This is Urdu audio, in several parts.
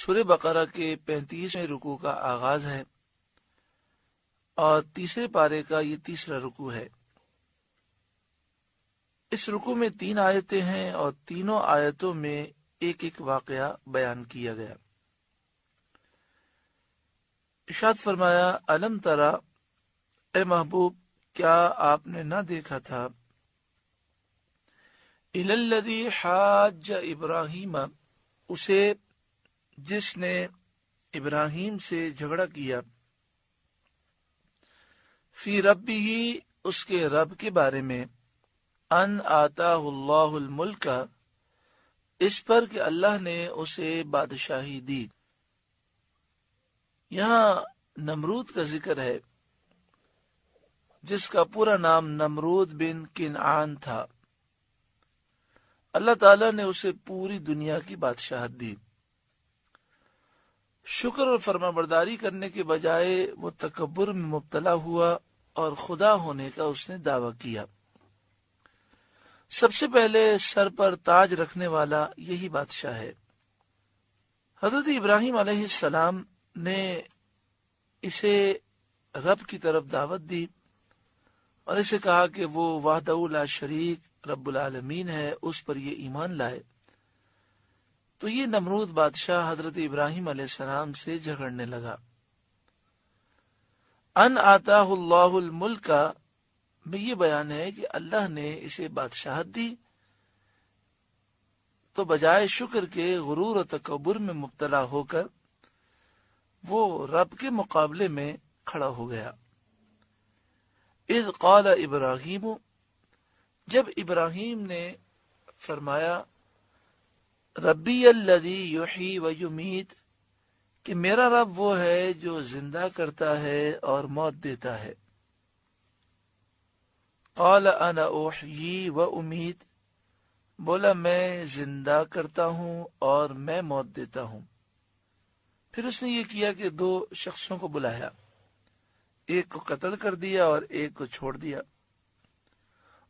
سورہ بقرہ کے 35ویں رکوع کا آغاز ہے اور تیسرے پارے کا یہ تیسرا رکوع ہے۔ اس رکوع میں 3 آیتیں ہیں اور تینوں آیتوں میں ایک ایک واقعہ بیان کیا گیا۔ ارشاد فرمایا، الم ترا، اے محبوب کیا آپ نے نہ دیکھا تھا، الی الذی حاج ابراہیم، اسے جس نے ابراہیم سے جھگڑا کیا، فی ربہ، اس کے رب کے بارے میں، ان آتاہ اللہ الملک، اس پر کہ اللہ نے اسے بادشاہی دی۔ یہاں نمرود کا ذکر ہے جس کا پورا نام نمرود بن کنعان تھا۔ اللہ تعالیٰ نے اسے پوری دنیا کی بادشاہت دی۔ شکر اور فرما برداری کرنے کے بجائے وہ تکبر میں مبتلا ہوا اور خدا ہونے کا اس نے دعویٰ کیا۔ سب سے پہلے سر پر تاج رکھنے والا یہی بادشاہ ہے۔ حضرت ابراہیم علیہ السلام نے اسے رب کی طرف دعوت دی اور اسے کہا کہ وہ وحدہ لا شریک رب العالمین ہے، اس پر یہ ایمان لائے۔ تو یہ نمرود بادشاہ حضرت ابراہیم علیہ السلام سے جھگڑنے لگا۔ ان آتاہ اللہ الملک میں یہ بیان ہے کہ اللہ نے اسے بادشاہت دی، تو بجائے شکر کے غرور و تکبر میں مبتلا ہو کر وہ رب کے مقابلے میں کھڑا ہو گیا۔ اذ قال ابراہیم، جب ابراہیم نے فرمایا، ربی الذی یحیی و یمیت، کہ میرا رب وہ ہے جو زندہ کرتا ہے اور موت دیتا ہے۔ قال انا احیی و امیت، بولا میں زندہ کرتا ہوں اور میں موت دیتا ہوں۔ پھر اس نے یہ کیا کہ 2 شخصوں کو بلایا، ایک کو قتل کر دیا اور ایک کو چھوڑ دیا،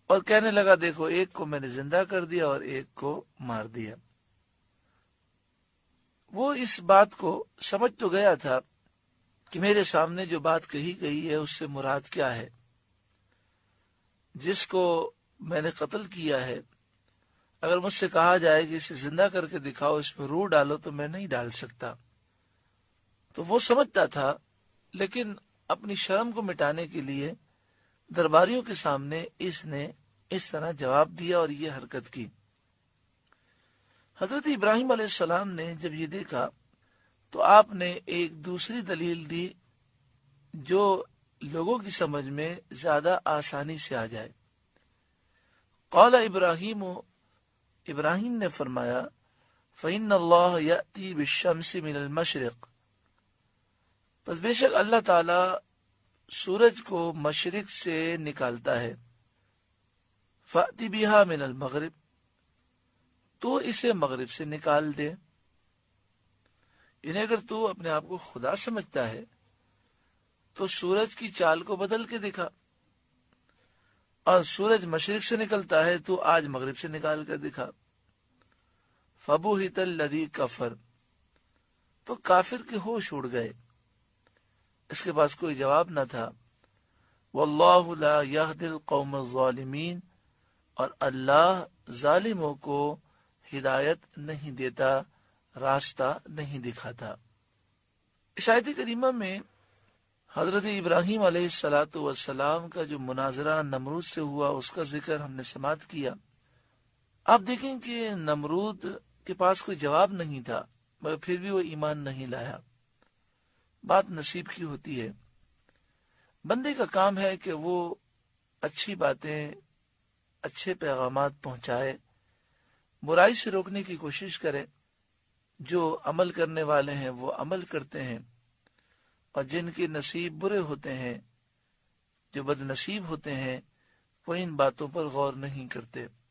اور کہنے لگا دیکھو ایک کو میں نے زندہ کر دیا اور ایک کو مار دیا۔ وہ اس بات کو سمجھ تو گیا تھا کہ میرے سامنے جو بات کہی گئی ہے اس سے مراد کیا ہے۔ جس کو میں نے قتل کیا ہے، اگر مجھ سے کہا جائے کہ اسے زندہ کر کے دکھاؤ، اس میں روح ڈالو، تو میں نہیں ڈال سکتا۔ تو وہ سمجھتا تھا، لیکن اپنی شرم کو مٹانے کے لیے درباریوں کے سامنے اس نے اس طرح جواب دیا اور یہ حرکت کی۔ حضرت ابراہیم علیہ السلام نے جب یہ دیکھا تو آپ نے ایک دوسری دلیل دی جو لوگوں کی سمجھ میں زیادہ آسانی سے آ جائے۔ قال ابراہیم، ابراہیم نے فرمایا، فإن اللہ یأتی بالشمس من المشرق، پس بے شک اللہ تعالی سورج کو مشرق سے نکالتا ہے، فأتی بہا من المغرب، تو اسے مغرب سے نکال دے۔ یعنی اگر تو اپنے آپ کو خدا سمجھتا ہے تو سورج کی چال کو بدل کے دکھا، اور سورج مشرق سے نکلتا ہے تو آج مغرب سے نکال کر دکھا۔ فبہت الذی کفر، تو کافر کے ہوش اڑ گئے، اس کے پاس کوئی جواب نہ تھا۔ واللہ لا یہدی القوم الظالمین، اور اللہ ظالموں کو ہدایت نہیں دیتا، راستہ نہیں دکھاتا۔ اس آیت کریمہ میں حضرت ابراہیم علیہ السلام کا جو مناظرہ نمرود سے ہوا اس کا ذکر ہم نے سماعت کیا۔ آپ دیکھیں کہ نمرود کے پاس کوئی جواب نہیں تھا، مگر پھر بھی وہ ایمان نہیں لایا۔ بات نصیب کی ہوتی ہے۔ بندے کا کام ہے کہ وہ اچھی باتیں، اچھے پیغامات پہنچائے، برائی سے روکنے کی کوشش کرے۔ جو عمل کرنے والے ہیں وہ عمل کرتے ہیں، اور جن کے نصیب برے ہوتے ہیں، جو بد نصیب ہوتے ہیں، وہ ان باتوں پر غور نہیں کرتے۔